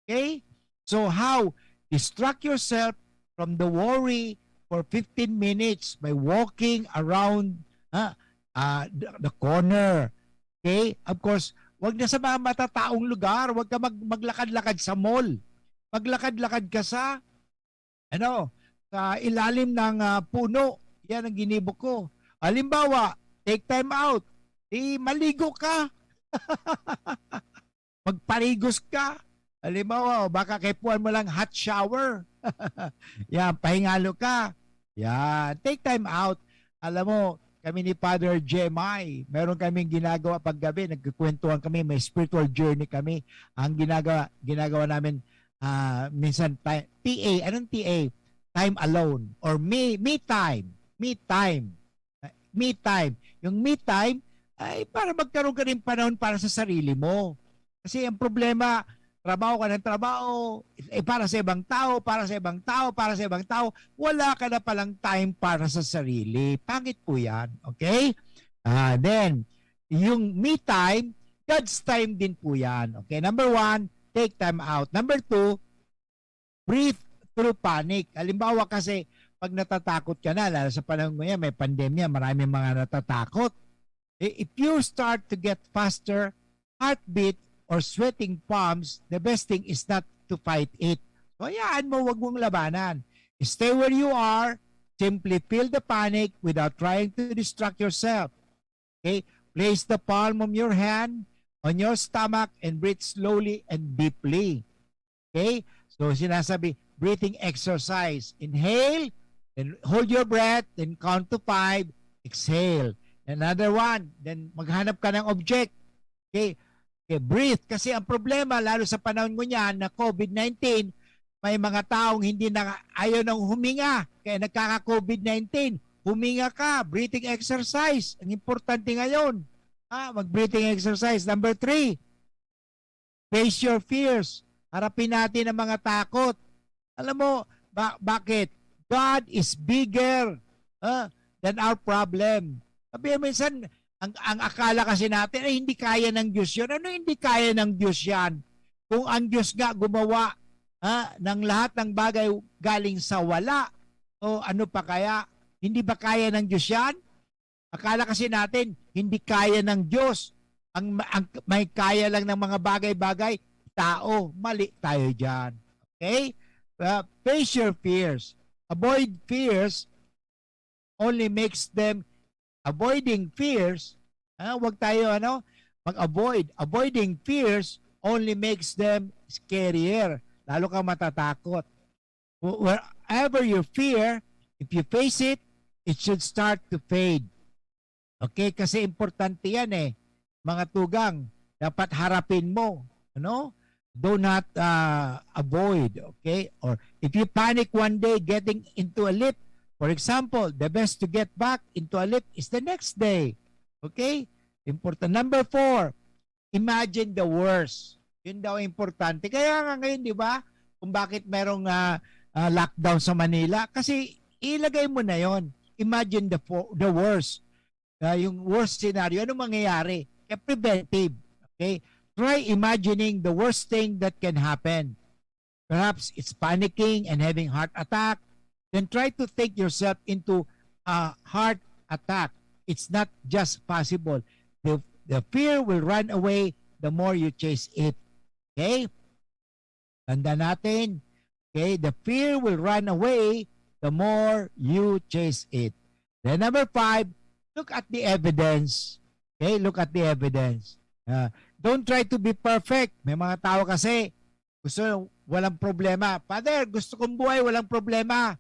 Speaker 3: Okay? So how? Distract yourself from the worry for 15 minutes by walking around the corner. Okay? Of course, wag na sa mga matataong lugar, wag ka maglakad-lakad sa mall. Maglakad-lakad ka sa sa ilalim ng puno. Yan ang ginibo ko. Halimbawa, take time out. Maligo ka. Magparigos ka. Halimbawa, baka kepuan mo lang hot shower. Yan, pahingalo ka. Yan, take time out. Alam mo, kami ni Father Jemai, meron kaming ginagawa paggabi, nagkukwentuhan kami, may spiritual journey kami. Ang ginagawa namin, minsan TA. Anong TA? Time alone or me time. Yung me time ay para magkaroon ka rin panahon para sa sarili mo. Kasi ang problema, trabaho ka ng trabaho, para sa ibang tao, wala ka na palang time para sa sarili. Pangit po yan. Okay? Then, yung me time, God's time din po yan. Okay? Number 1, take time out. Number 2, breathe through panic. Halimbawa kasi, pag natatakot ka na, lalo sa panahon ngayon, may pandemya, maraming mga natatakot. If you start to get faster heartbeat or sweating palms, the best thing is not to fight it. So, hayaan mo, wag mong labanan. Stay where you are, simply feel the panic without trying to distract yourself. Okay? Place the palm of your hand on your stomach and breathe slowly and deeply. Okay? So, sinasabi, breathing exercise. Inhale, then hold your breath, then count to 5, exhale. Another one, then maghanap ka ng object. Okay? Okay, breathe. Kasi ang problema, lalo sa panahon mo niyan na COVID-19, may mga taong ayaw nang huminga. Kaya nagkaka-COVID-19. Huminga ka. Breathing exercise. Ang importante ngayon. Mag-breathing exercise. Number 3, face your fears. Harapin natin ang mga takot. Alam mo, bakit? God is bigger than our problem. Sabi minsan, ang akala kasi natin ay hindi kaya ng Diyos yun. Ano hindi kaya ng Diyos yan? Kung ang Diyos nga gumawa ng lahat ng bagay galing sa wala, o ano pa kaya? Hindi ba kaya ng Diyos yan? Akala kasi natin, hindi kaya ng Diyos. Ang may kaya lang ng mga bagay-bagay, tao. Mali tayo dyan. Okay? Face your fears. Avoid fears only makes them avoiding fears, wag tayo mag-avoid. Avoiding fears only makes them scarier. Lalo kang matatakot. Wherever you fear, if you face it, it should start to fade. Okay? Kasi importante yan mga tugang. Dapat harapin mo. Do not avoid. Okay? Or if you panic one day getting into a lift, for example, the best to get back into a lift is the next day. Okay? Important. Number 4, imagine the worst. Yun daw importante. Kaya nga ngayon, di ba, kung bakit merong lockdown sa Manila, kasi ilagay mo na yon. Imagine the worst. Yung worst scenario, ano mangyayari? Kaya preventive. Okay? Try imagining the worst thing that can happen. Perhaps it's panicking and having heart attack, then try to take yourself into a heart attack. It's not just possible. The fear will run away the more you chase it. Okay? Tanda natin. Okay? The fear will run away the more you chase it. Then number 5, look at the evidence. Okay? Look at the evidence. Don't try to be perfect. May mga tao kasi gusto walang problema. Father, gusto kong buhay, walang problema.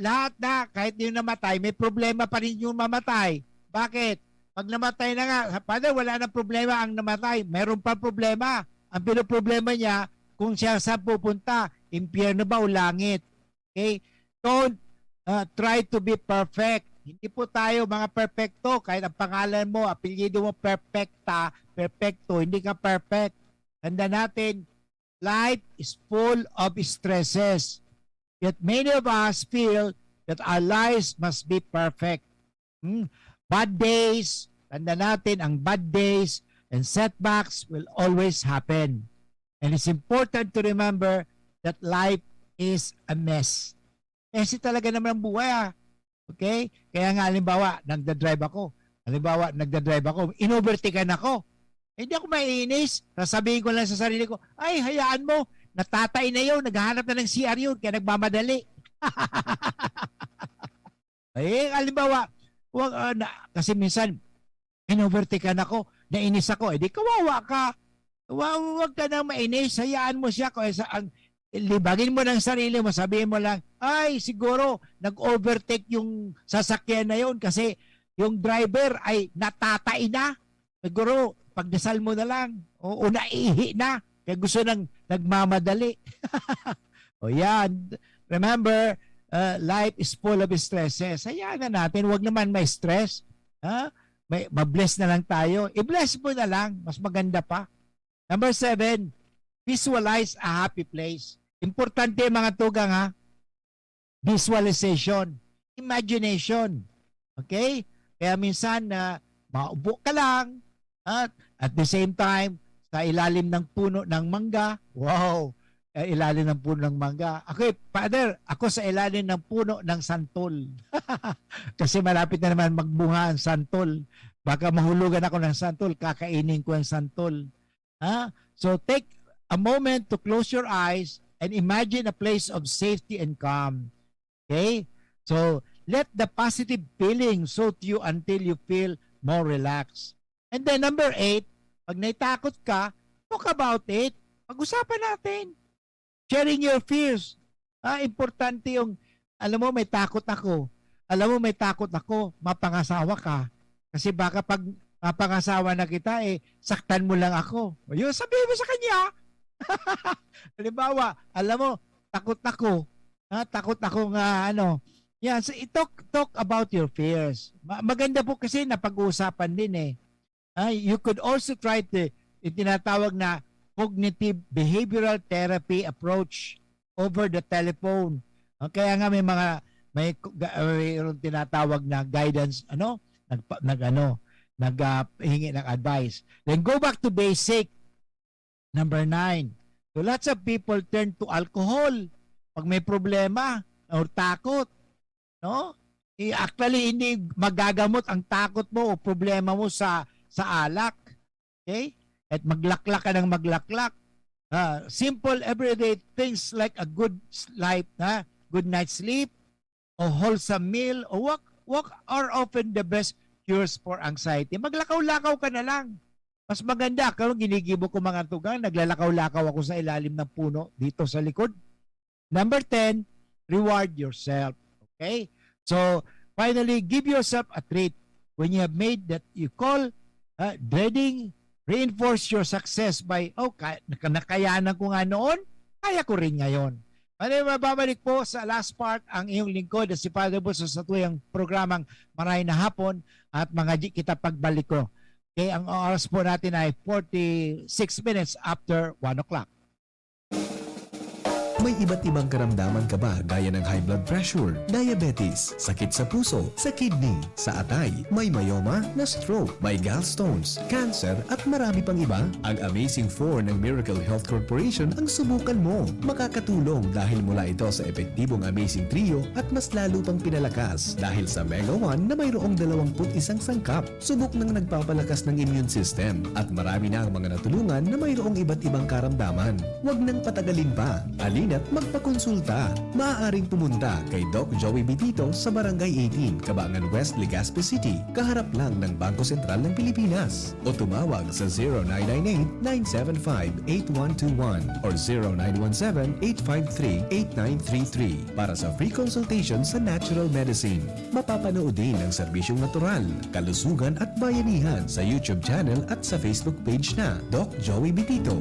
Speaker 3: Lahat na, kahit yung namatay, may problema pa rin yung mamatay. Bakit? Pag namatay na nga, Father, wala nang problema ang namatay. Meron pa problema. Ang pinoproblema niya, kung siya saan pupunta, impyerno ba o langit? Okay? Don't try to be perfect. Hindi po tayo mga perfecto. Kahit ang pangalan mo, apelyido mo perfecta, perfecto, hindi ka perfect. Tanda natin, life is full of stresses. Yet many of us feel that our lives must be perfect. Bad days, tanda natin, ang bad days and setbacks will always happen. And it's important to remember that life is a mess. Kasi talaga naman ang buhay. Okay? Kaya nga, halimbawa, nagdadrive ako. Inovertikan ako. Hindi ako maiinis. Sasabihin ko lang sa sarili ko, ay, hayaan mo, natatay na yun, naghahanap na ng CR yun, kaya nagmamadali. Ay, halimbawa, kasi minsan, inovertikan ako, nainis ako, edi kawawa ka. Huwag ka nang mainis, hayaan mo siya. Libagin mo ng sarili mo, sabihin mo lang, ay, siguro, nag-overtake yung sasakyan na yun kasi yung driver ay natatay na. Siguro, pagdasal mo na lang, o naihi na, kaya gusto nang nagmamadali. O yan, remember, life is full of stresses. Hayaan na natin, huwag naman may stress. Ma-bless na lang tayo. I-bless mo na lang, mas maganda pa. Number 7, visualize a happy place. Importante mga tugang visualization, imagination. Okay? Kaya minsan maupo ka lang at the same time sa ilalim ng puno ng mangga. Wow! Ilalim ng puno ng mangga. Father, ako sa ilalim ng puno ng santol. Kasi malapit na naman magbunga ang santol. Baka mahulugan ako ng santol, kakainin ko ang santol. So take a moment to close your eyes and imagine a place of safety and calm. Okay? So let the positive feeling soothe you until you feel more relaxed. And then number 8, pag naitakot ka, talk about it. Pag-usapan natin. Sharing your fears. Importante yung, alam mo, may takot ako. Mapangasawa ka. Kasi baka pag mapangasawa na kita, saktan mo lang ako. Yun, sabihin mo sa kanya. Halimbawa, alam mo, takot ako nga, Yan, so talk about your fears. Maganda po kasi napag-uusapan din You could also try yung tinatawag na cognitive behavioral therapy approach over the telephone. Kaya nga may tinatawag na guidance, naghingi ng advice. Then go back to basic. Number 9. So lots of people turn to alcohol pag may problema or takot. Actually, hindi magagamot ang takot mo o problema mo sa alak. Okay? At maglaklak ka ng maglaklak. Simple everyday things like a good night's sleep, a wholesome meal, or walk are often the best cures for anxiety. Maglakaw-lakaw ka na lang. Mas maganda. Kung ginigibo ko mga tugang, naglalakaw-lakaw ako sa ilalim ng puno dito sa likod. Number 10, reward yourself. Okay? So, finally, give yourself a treat. When you have made that you call dreading, reinforce your success by, nakayanan ko nga noon, kaya ko rin ngayon. Mababalik po sa last part ang iyong lingkod si Father Butch sa tuyang programang Maray na Hapon at mga kita pagbalik ko. Okay, ang oras po natin ay 46 minutes after 1 o'clock.
Speaker 13: May iba't ibang karamdaman ka ba gaya ng high blood pressure, diabetes, sakit sa puso, sa kidney, sa atay, may myoma, na stroke, may gallstones, cancer at marami pang iba? Ang Amazing 4 ng Miracle Health Corporation ang subukan mo. Makakatulong dahil mula ito sa epektibong Amazing Trio at mas lalo pang pinalakas dahil sa Mega 1 na mayroong 21 sangkap. Subok ng nagpapalakas ng immune system at marami na ang mga natulungan na mayroong iba't ibang karamdaman. Huwag nang patagalin pa. Halina't magpakonsulta. Maaaring pumunta kay Doc Joey Bitito sa Barangay 18, Cabangan West, Legazpi City, kaharap lang ng Bangko Sentral ng Pilipinas. O tumawag sa 0998-975-8121 or 0917-853-8933 para sa free consultation sa natural medicine. Mapapanood din ang serbisyong natural, kalusugan at bayanihan sa YouTube channel at sa Facebook page na Doc Joey Bitito.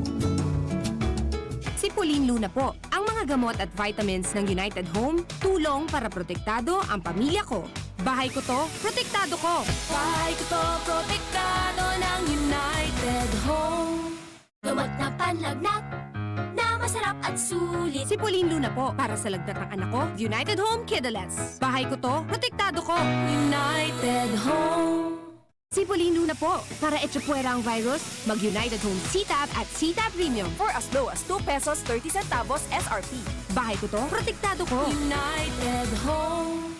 Speaker 16: Si Pauline Luna po. Ang mga gamot at vitamins ng United Home, tulong para protektado ang pamilya ko. Bahay ko to, protektado ko.
Speaker 11: Bahay ko to, protektado ng United Home. Gamot na panlagnat, na masarap at sulit.
Speaker 16: Si Pauline Luna po. Para sa lagnat ng anak ko, United Home Kidless. Bahay ko to, protektado ko.
Speaker 11: United Home.
Speaker 16: Si Pauline Luna po. Para echapuera ang virus, mag-United Home CTAP at CTAP Premium.
Speaker 11: For as low as 2 pesos 30 centavos SRP.
Speaker 16: Bahay ko to, protektado ko.
Speaker 11: United Home.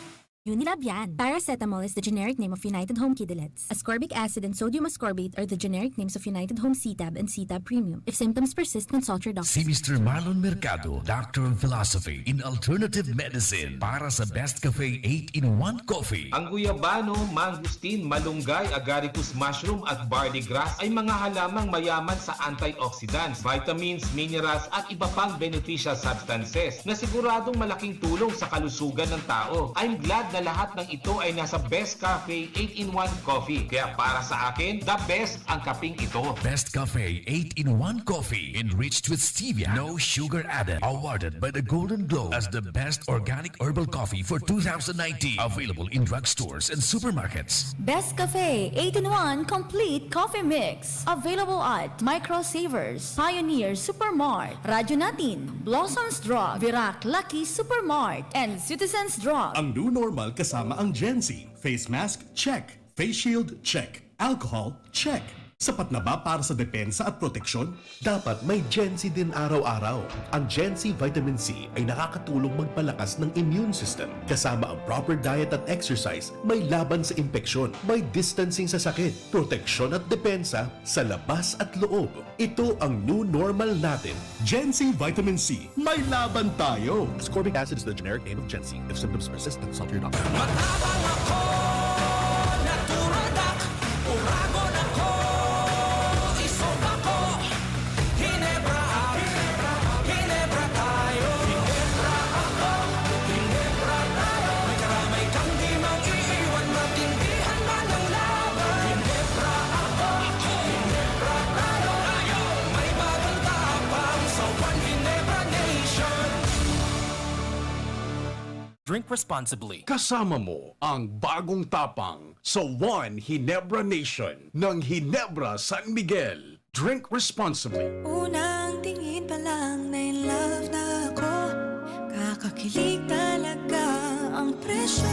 Speaker 17: Unilab yan. Paracetamol is the generic name of United Home Kidlets. Ascorbic acid and sodium ascorbate are the generic names of United Home CTAB and CTAB Premium. If symptoms persist, consult your doctor.
Speaker 18: Si Mr. Marlon Mercado, Doctor of Philosophy in Alternative Medicine para sa Best Cafe 8-in-1 Coffee.
Speaker 19: Ang guyabano, mangustin, malunggay, agaricus mushroom at barley grass ay mga halamang mayaman sa antioxidants, vitamins, minerals at iba pang beneficial substances na siguradong malaking tulong sa kalusugan ng tao. I'm glad na lahat ng ito ay nasa Best Cafe 8-in-1 Coffee. Kaya para sa akin, the best ang kaping ito.
Speaker 18: Best Cafe 8-in-1 Coffee enriched with stevia, no sugar added. Awarded by the Golden Globe as the best organic herbal coffee for 2019. Available in drugstores and supermarkets.
Speaker 17: Best Cafe 8-in-1 Complete Coffee Mix. Available at Micro Savers, Pioneer Supermart, Radyo Natin, Blossoms Drug, Virac Lucky Supermart, and Citizens Drug.
Speaker 20: Ang new normal kasama ang Gen Z. Face mask, check. Face shield, check. Alcohol, check. Sapat na ba para sa depensa at proteksyon?
Speaker 4: Dapat may Gen Z din araw-araw. Ang Gen Z Vitamin C ay nakakatulong magpalakas ng immune system. Kasama ang proper diet at exercise, may laban sa impeksyon, may distancing sa sakit, proteksyon at depensa sa labas at loob. Ito ang new normal natin.
Speaker 20: Gen Z Vitamin C. May laban tayo!
Speaker 4: Ascorbic acid is the generic name of Gen Z. If symptoms persist, consult your doctor.
Speaker 5: Matabang ako, natural dak, uragon ako, isog ako, Hinebra tayo. Hinebra ako, Hinebra tayo. May karamay kang di mag-iiwan, matindihan man ang laban. Hinebra ako, Hinebra tayo. May bagong tapang sa One Hinebra Nation.
Speaker 1: Drink responsibly.
Speaker 21: Kasama mo ang bagong tapang sa One Hinebra Nation ng Hinebra San Miguel. Drink responsibly.
Speaker 11: Unang tingin pa lang na in love na ako. Kakakilig talaga ang presyo.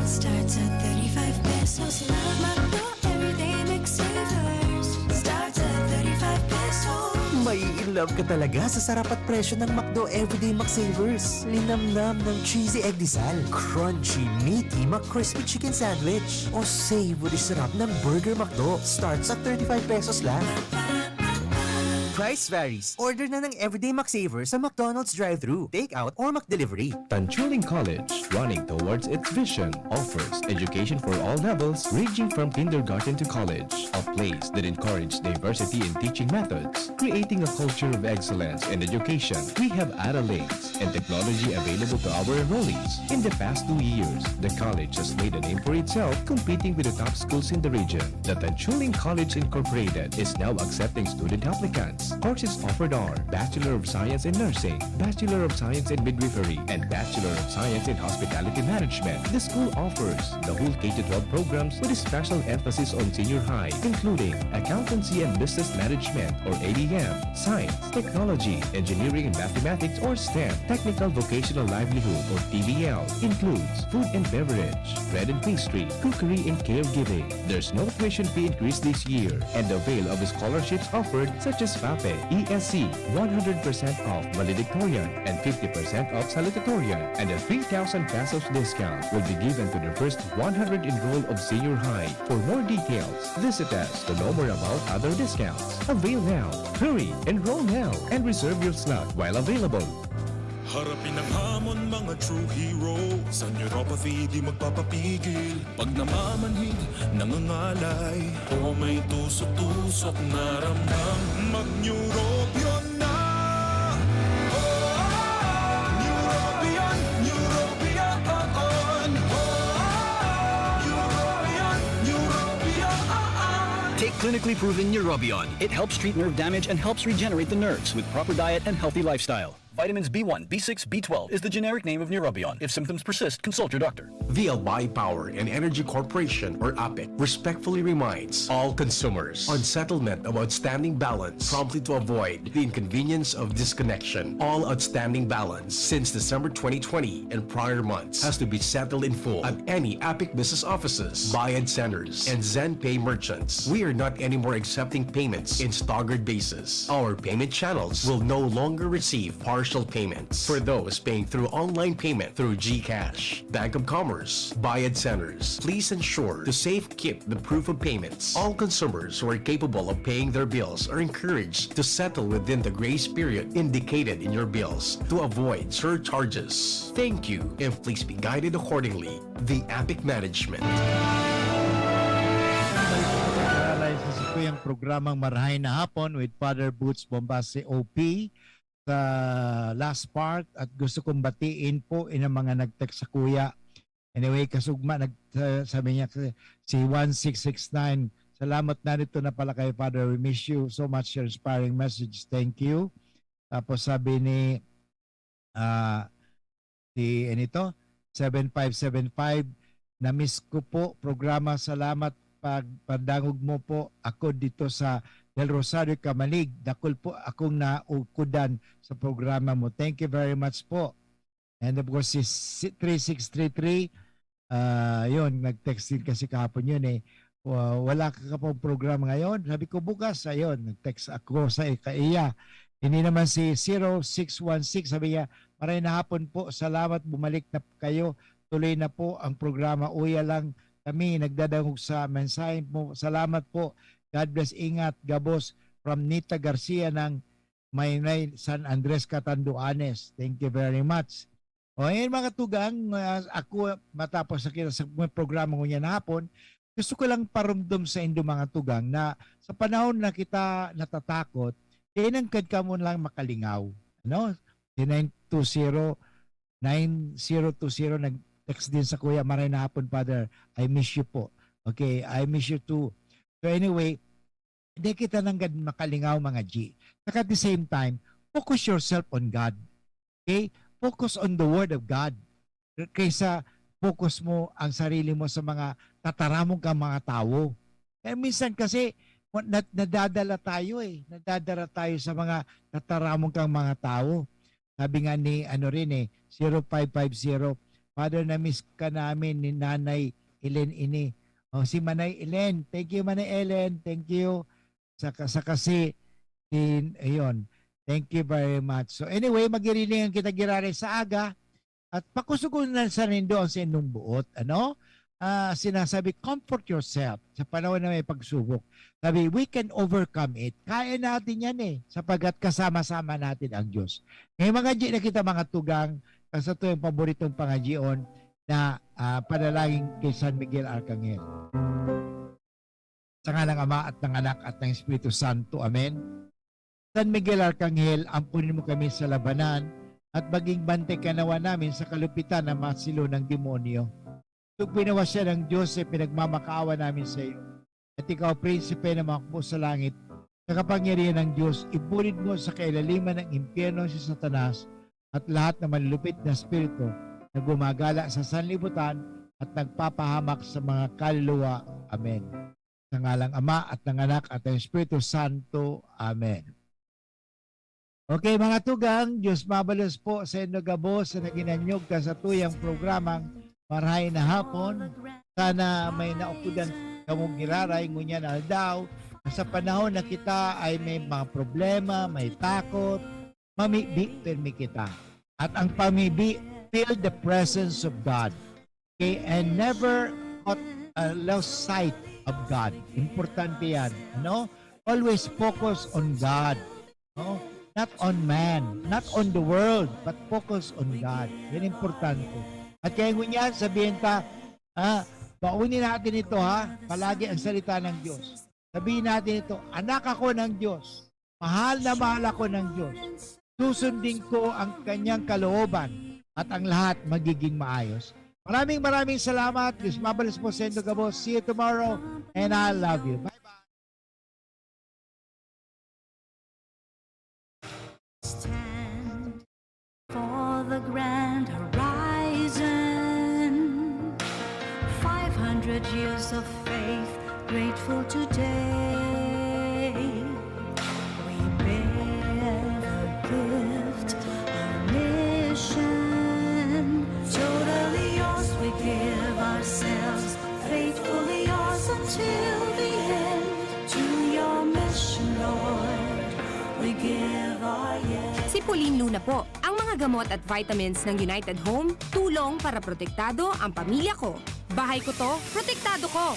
Speaker 11: Starts at 35 pesos lang. Magdo everyday mix savers. Starts at 35 pesos.
Speaker 22: May in love ka talaga sa sarap at presyo ng McDo Everyday McSavers. Linamnam ng cheesy egg disal, crunchy, meaty McCrispy chicken sandwich, o savory sarap ng Burger McDo. Starts at 35 pesos lang. Price varies. Order na ng Everyday McSavers sa McDonald's drive-thru, take-out, or McDelivery.
Speaker 13: Tanchuling College, running towards its vision, offers education for all levels ranging from kindergarten to college. A place that encourages diversity in teaching methods, creating a culture of excellence in education. We have accolades and technology available to our enrollees. In the past 2 years, the college has made a name for itself, competing with the top schools in the region. The Tanchuling College Incorporated is now accepting student applicants. Science. Courses offered are Bachelor of Science in Nursing, Bachelor of Science in Midwifery, and Bachelor of Science in Hospitality Management. The school offers the whole K-12 programs with a special emphasis on senior high, including Accountancy and Business Management or ABM, Science, Technology, Engineering and Mathematics or STEM, Technical Vocational Livelihood or TVL, includes food and beverage, bread and pastry, cookery and caregiving. There's no tuition fee increase this year, and avail of scholarships offered such as FAPE, ESC, 100% off valedictorian and 50% off salutatorian, and a 3,000 pesos discount will be given to the first 100 enroll of senior high. For more details, visit us to know more about other discounts. Avail now, hurry, enroll now, and reserve your slot while available.
Speaker 6: Harapin ang hamon, mga true hero. Sa neuropathy, di magpapapigil. Pag namamanhid, nangangalay, o may tusok-tusok na ramdam, mag-neurobion na! Neurobion, Neurobion on! Neurobion, Neurobion on!
Speaker 7: Take clinically proven Neurobion. It helps treat nerve damage and helps regenerate the nerves with proper diet and healthy lifestyle. Vitamins B1, B6, B12 is the generic name of Neurobion. If symptoms persist, consult your doctor.
Speaker 4: The Albay Power and Energy Corporation, or APEC, respectfully reminds all consumers on settlement of outstanding balance promptly to avoid the inconvenience of disconnection. All outstanding balance since December 2020 and prior months has to be settled in full at any APEC business offices, Bayad centers, and ZenPay merchants. We are not anymore accepting payments in staggered basis. Our payment channels will no longer receive partial payments for those paying through online payment through GCash, Bank of Commerce, Bayad centers. Please ensure to safe keep the proof of payments. All consumers who are capable of paying their bills are encouraged to settle within the grace period indicated in your bills to avoid surcharges. Thank you, and please be guided accordingly. The APEC Management.
Speaker 3: Sa kuyang programang Marahay na Hapon with Father Boots Bombase OP sa last part, at gusto kong batiin po ang mga nag-text sa kuya. Anyway, kasugma, sabi niya si 1669, salamat na dito na pala kay Father, we miss you so much, your inspiring message, thank you. Tapos sabi ni si 7575, na-miss ko po programa, salamat pagdangog mo po ako dito sa Del Rosario Camalig. Dakol po akong naukudan sa programa mo. Thank you very much po. And of course, si 3633, yun, nag-text din kasi kahapon yun eh. Wala ka pong programa ngayon. Sabi ko bukas, ayun, nag-text ako sa kaiya. Hindi naman si 0616, sabi niya, maray na hapon po, salamat, bumalik na kayo. Tuloy na po ang programa. Uya lang kami, nagdadangog sa mensahe mo. Salamat po. God bless, ingat, Gabos, from Nita Garcia ng Maynay, San Andres, Catanduanes. Thank you very much. O ayun mga tugang, ako matapos sa programa ko niya na hapon, gusto ko lang parumdum sa inyong mga tugang na sa panahon na kita natatakot, kinangkad ka mo lang makalingaw. Ano? 9020 nag-text din sa kuya, maray na hapon, Father, I miss you po. Okay, I miss you too. So anyway, hindi kita nanggad makalingaw mga G. Saka at the same time, focus yourself on God. Okay? Focus on the Word of God. Kaysa focus mo ang sarili mo sa mga tataramong kang mga tao. Eh, minsan kasi, nadadala tayo eh. Nadadala tayo sa mga tataramong kang mga tao. Sabi nga ni, 0550, Father, na-miss ka namin ni Nanay Ellen ini. O, si Manay Ellen. Thank you, Manay Ellen. Thank you. Saka si, ayun. Thank you very much. So anyway, magirilingan kita girare sa aga at pakusugon na sa nindo ang sinong buot. Ano? Sinasabi, comfort yourself sa panahon na may pagsubok. Sabi, we can overcome it. Kaya natin yan eh, sapagat kasama-sama natin ang Diyos. Ngayon mga G na kita mga tugang, kasi ito yung paboritong pangajion na panalangin kay San Miguel Arcangel. Sa ngalang Ama at ng Anak at ng Espiritu Santo. Amen. San Miguel Arcangel, ampunin mo kami sa labanan at maging bantay ka nawa namin sa kalupitan na masilo ng demonyo. Ito pinawa siya ng Diyos ay pinagmamakaawa namin sa iyo. At ikaw, Prinsipe na makakbo sa langit, sa kapangyarihan ng Diyos, ibulid mo sa kailaliman ng impyerno si Satanas at lahat ng malulupit na espiritu na gumagala sa sanlibutan at nagpapahamak sa mga kaluluwa. Amen. Sa ngalang Ama at ng Anak at ng Espiritu Santo. Amen. Okay mga tugang, Diyos mabalos po sa inyo gabos sa naginanyog ka sa tuyang programang Marahay na Hapon. Sana may naukudan kamong giraray ngunyan aldaw. Sa panahon na kita ay may mga problema, may takot, mamibi pirmi kita. At ang pamibi, feel the presence of God. Okay? And never lose sight of God. Importante yan. No? Always focus on God. No? Not on man, not on the world, but focus on God. Yan importante. At kaya ngunyan, sabihin ta, paunin natin ito palagi ang salita ng Diyos. Sabihin natin ito, anak ako ng Diyos. Mahal na mahal ako ng Diyos. Susundin ko ang kanyang kalooban at ang lahat magiging maayos. Maraming salamat. Diyos mabalas po sa inyo gabos. See you tomorrow and I love you. Bye.
Speaker 8: For the grand horizon, 500 years of faith, grateful today. We bear the gift, our mission. Totally yours, we give ourselves, faithfully yours until the end. To your mission, Lord, we give our yes.
Speaker 16: Si Pauline Luna po, ang mga gamot at vitamins ng United Home, tulong para protektado ang pamilya ko. Bahay ko to, protektado ko.